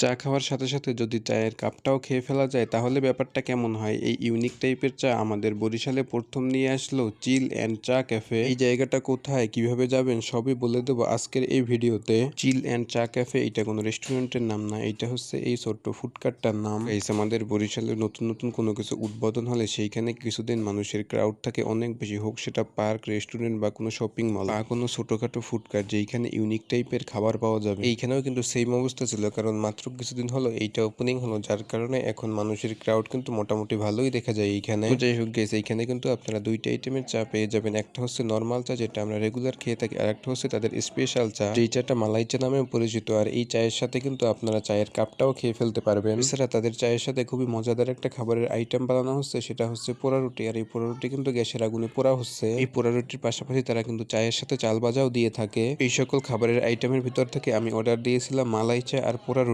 চা খাওয়ার সাথে সাথে যদি চায়ের কাপটাও খেয়ে ফেলা যায় তাহলে ব্যাপারটা কেমন হয়। এই ইউনিক টাইপের চা আমাদের বরিশালে প্রথম নিয়ে আসলো চিল অ্যান্ড চা ক্যাফে। এই জায়গাটা কোথায়, কিভাবে যাবেন সবই বলে দেবো আজকের এই ভিডিওতে। চিল অ্যান্ড চা ক্যাফে এটা কোনো রেস্টুরেন্টের নাম না, এটা হচ্ছে এই ছোট্ট ফুডকার্টটার নাম। আমাদের বরিশালে নতুন নতুন কোনো কিছু উদ্বোধন হলে সেইখানে কিছুদিন মানুষের ক্রাউড থাকে অনেক বেশি, হোক সেটা পার্ক, রেস্টুরেন্ট বা কোনো শপিং মল বা কোনো ছোটখাটো ফুডকার্ট যেখানে ইউনিক টাইপের খাবার পাওয়া যাবে। এইখানেও কিন্তু সেম অবস্থা ছিল, কারণ মাত্র কিছুদিন হলো এইটা ওপেনিং হলো, যার কারণে এখন মানুষের ক্রাউড কিন্তু মোটামুটি ভালোই দেখা যায় এইখানে। তো যাই হোক গেস, এইখানে কিন্তু আপনারা দুইটা আইটেমের চা পেয়ে যাবেন। একটা হচ্ছে নর্মাল চা যেটা আমরা রেগুলার খেয়ে থাকি, আর একটা হচ্ছে তাদের স্পেশাল চা, যেই চাটা মালাই চা নামেও পরিচিত। আর এই চায়ের সাথে কিন্তু আপনারা চায়ের কাপটাও খেয়ে ফেলতে পারবেন। এছাড়া তাদের চায়ের সাথে খুবই মজাদার একটা খাবারের আইটেম বানানো হচ্ছে, সেটা হচ্ছে পোড়া রুটি। আর এই পোড়া রুটি কিন্তু গ্যাসের আগুনে পোড়া হচ্ছে। এই পোড়া রুটির পাশাপাশি তারা কিন্তু চায়ের সাথে চাল ভাজাও দিয়ে থাকে। এই সকল খাবারের আইটেমের ভিতর থেকে আমি অর্ডার দিয়েছিলাম মালাই চা আর পোড়া রুটি।